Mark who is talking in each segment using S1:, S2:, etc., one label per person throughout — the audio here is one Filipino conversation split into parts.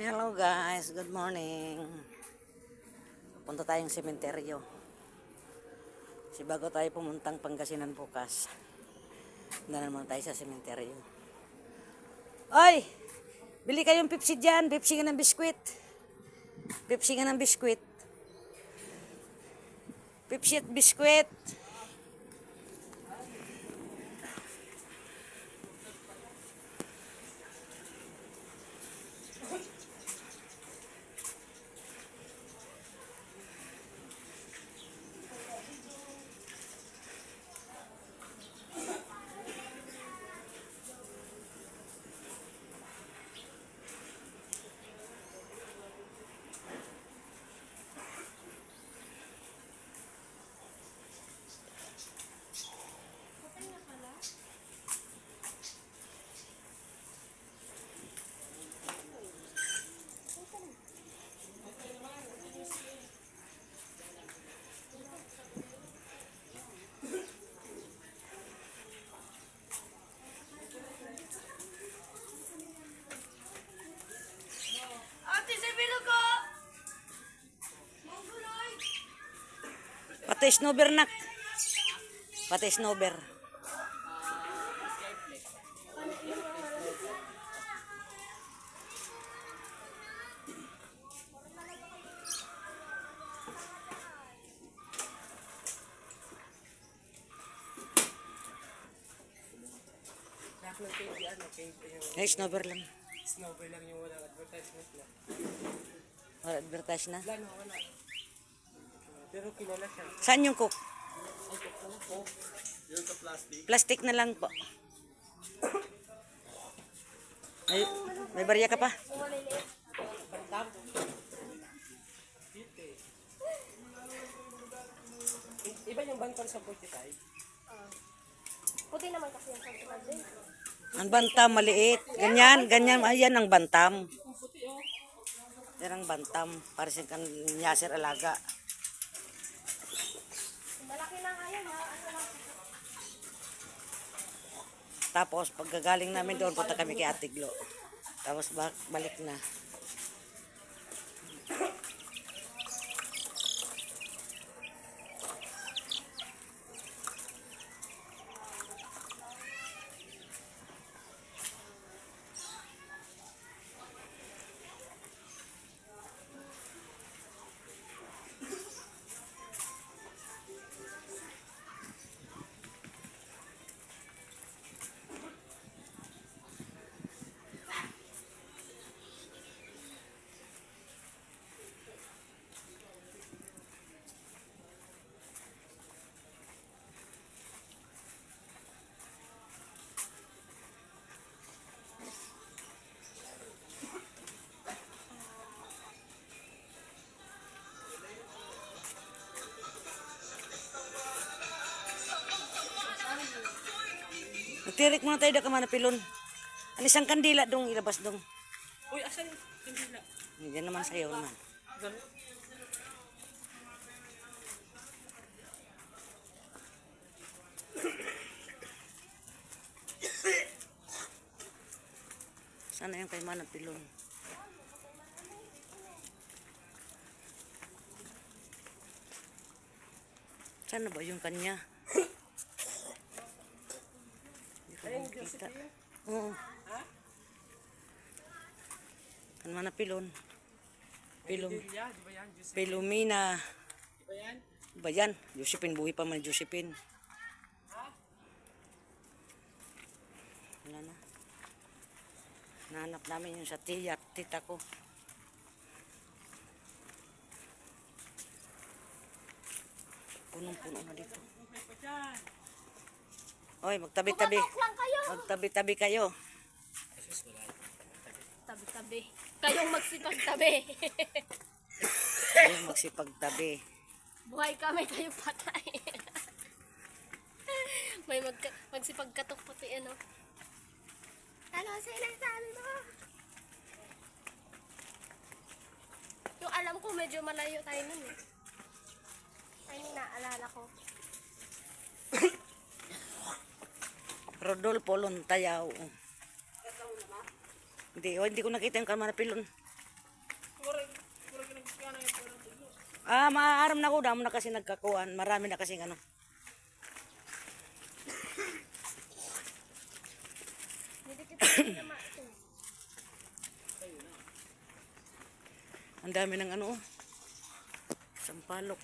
S1: Hello guys, good morning. Punta tayong sementeryo. Kasi bago tayo pumuntang Pangasinan bukas, punta naman tayo sa sementeryo. Oy! Bili kayong Pepsi dyan. Pepsi nga ng biskwit. Pepsi nga ng biskwit. Pepsi at biskwit. Pati snowber nak. Pati snowber. Ay, snowber lang.
S2: Snowber lang yung walang advertisement na.
S1: Wala advertise na.
S2: Wala, wala. Pero kilala siya.
S1: Saan yung cook?
S2: Yun sa plastic.
S1: Plastic na lang po. Ay, may barya ka pa?
S2: Bantam. Iba yung bantam sa 45.
S3: Puti naman kasi yung festival din.
S1: Ang bantam, maliit. Ganyan, ganyan. Ayan ang bantam. Yan ang bantam. Para sa kanyasir alaga.
S3: Malaki na nga yun, ha?
S1: Tapos, pagkagaling namin doon, punta kami kay Ate Glo. Tapos, balik na. Magtirik muna tayo da ka manapilon. Ang isang kandila dong ilabas dong.
S2: Uy, asan yung kandila?
S1: Hindi naman sa'yo naman.
S2: Ganun.
S1: Sana yung kay manapilon. Sana ba yung kanya?
S2: Ayun, Josephine.
S1: Oo.
S2: Ha?
S1: Kan manapilon. Pilum.
S2: Delia, di ba yan? Josephine.
S1: Pilumina.
S2: Di ba yan?
S1: Ba yan? Josephine, buhay pa man Josephine.
S2: Ha?
S1: Wala na. Nahanap namin yung sa tiya at tita ko. Punong-puno na dito.
S2: Okay pa dyan.
S1: Oy, magtabi-tabi.
S3: Tumatok lang kayo!
S1: Magtabi-tabi kayo.
S3: Tabi-tabi. Kayong magsipagtabi.
S1: Ayun, magsipagtabi.
S3: Buhay kami, kayo patay. May magsipagkatok pati ano. Ano sinasabi mo? Yung alam ko medyo malayo tayo nun eh. Ay, naalala ko.
S1: Rodolfo Lontayaw. Hindi ko nakita yung kamanapilon. Maaram na ko. Damo na kasi nagkakuan. Marami na kasing ano.
S3: Didikit ko na ito.
S1: Ang dami ng ano. Sampalok.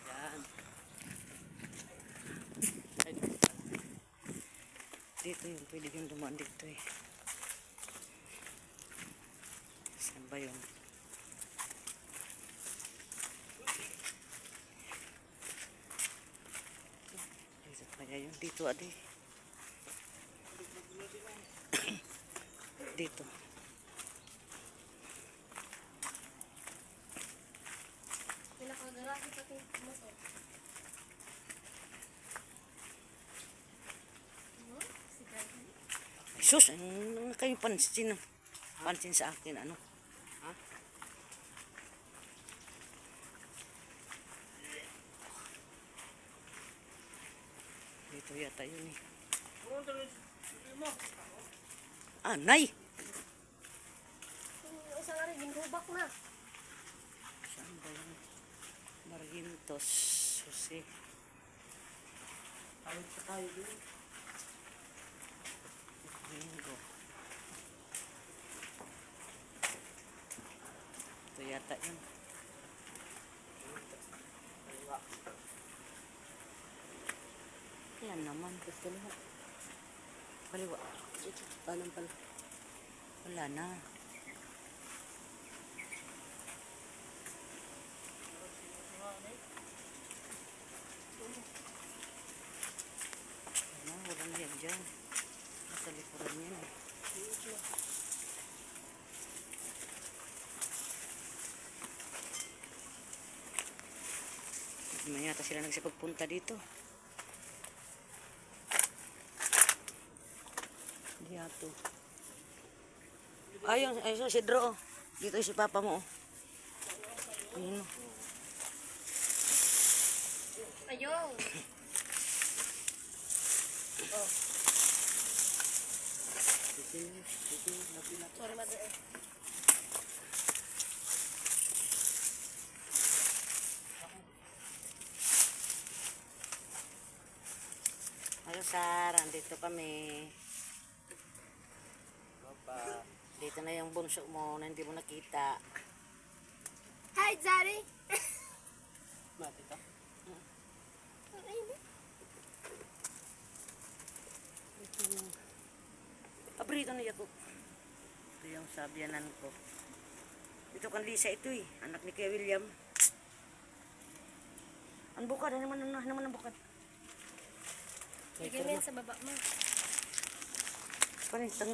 S1: Yan. Dito yun. Pwede yung dumaan dito eh. Saan ba yun? Dito kaya yun. Dito adi. Dito.
S3: Pinakagarasi pati maso.
S1: Sus, ano kayo pansin? Pansin sa akin, ano?
S2: Ha?
S1: Dito yata yun eh.
S2: Ano tuloy mo?
S1: Nay!
S3: Yung isang ari, ginrubak na.
S1: Saan ba yun? Margintos. Susi.
S2: Ayun sa tayo doon.
S1: Bingo. Ito yata yun. Yan naman. Gusto lahat. Kaliwa.
S2: Tanong pala.
S1: Wala na. Walang yan dyan. Nasa likuran yan eh. May yata sila nagsipagpunta dito. Hindi ato. Ayun, ayun si Dro. Dito si Papa mo. Ayun.
S3: Ayun. Sorry, mother.
S1: Ayun, Sar. Andito kami.
S2: Papa.
S1: Dito na yung bunso mo na hindi mo nakita.
S3: Hi, Zari.
S2: Mati ka?
S1: Ito yung paborito na Yakob. Ito yung sabyanan ko. Ito kan Lisa ito eh. Anak ni Kuya William. Ang bukad. Ano naman ang bukad?
S3: Bigyan mo yan sa baba mo.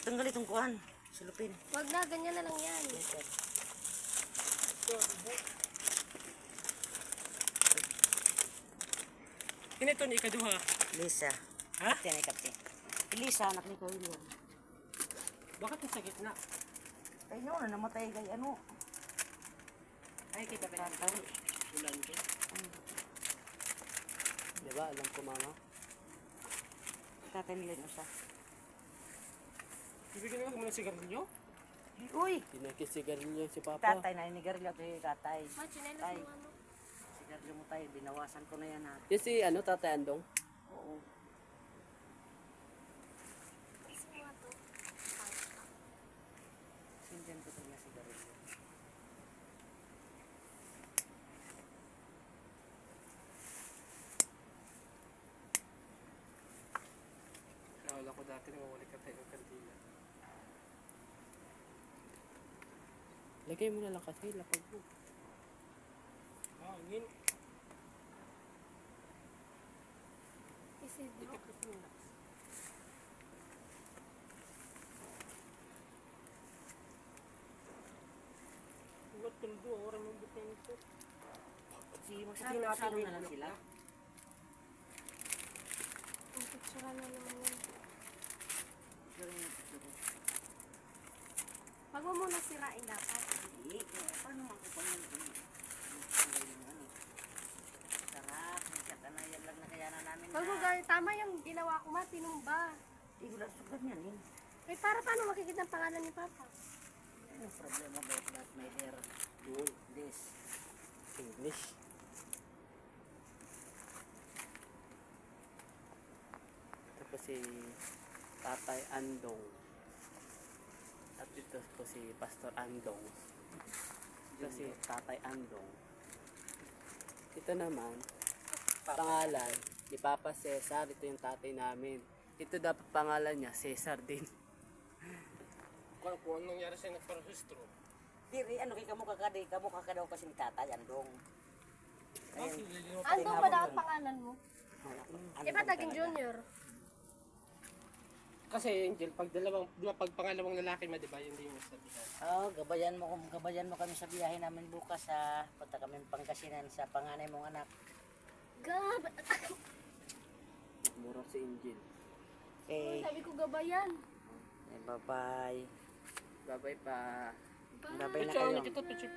S1: Tanggal itong kuhan. Sulupin.
S3: Wag na, ganyan na lang yan.
S2: Kinito ni ikaduha.
S1: Lisa.
S2: Ha?
S1: Kapten ay kapten. Lisa, anak ni Kuya William.
S2: Bakit nasa gitna?
S1: Kaya nyo na namatay kay ano.
S2: Ay, kita ka
S1: Tatay.
S2: ulan ko. Diba, alam ko mama.
S1: Tatay nila yung isa.
S2: Bibigyan mo muna sigarilyo?
S1: Uy!
S2: Pinakisigarilyo si Papa.
S1: Tatay na inigarilyo ito yung tatay.
S3: Ma, chinelas
S1: Tay.
S3: mo ano.
S1: Sigarilyo mo tayo. Binawasan ko na yan ha.
S2: Yung si ano, Tatay Andong?
S1: Oo.
S3: Gusto mo nga to.
S1: Sindihan ko ito na sigarilyo.
S2: Nakala ko dati nangawali ka tayo ng kantina. Lagay mo na lang kasi, lapag mo. Hangin.
S3: Isidro.
S2: Itikot mo na. Huwag tuldo, orang mong bukang ito.
S1: Magsalo na lang sila.
S3: Ang picture na naman yun. Wag mo muna sirain dapat.
S1: Hindi. Paano makupanan ito? Sarap. Nagkatanayan lang na kaya na namin
S3: Wag mo gawin. Tama yung ginawa ko, ma. Tinumba.
S1: Hindi ko lang ganyan eh.
S3: Eh, para paano makikita ang pangalan ni Papa?
S1: No problem about that, my dear.
S2: Yun.
S1: This.
S2: English. Tapos si Tatay Andong. At ito po si Pastor Andong. Ito si Tatay Andong. Ito naman, pangalan ni Papa Cesar. Ito yung tatay namin. Ito dapat pangalan niya, Cesar din.
S4: Kung anong nangyari sa nagparehistro.
S1: Diri, ano kay kamukha ka di, kamukha ka daw kasi ni tatay, andong. Ayun.
S3: Andong ba daw ang pangalan mo?
S1: Andong
S3: Eh, ba't naging
S1: talaga.
S3: junior?
S4: Kasi Angel, pag pangalawang lalaki mo, di ba, hindi mo sabihan.
S1: Oo, gabayan mo kami sa biyahe namin bukas sa punta kami Pangasinan sa panganay mong anak.
S3: Gab!
S2: Mura si Angel.
S1: Okay,
S3: Sabi ko gabayan.
S1: bye-bye.
S2: Bye-bye pa.
S1: Bye-bye na
S4: Picture,
S1: kayo.
S4: kita picture.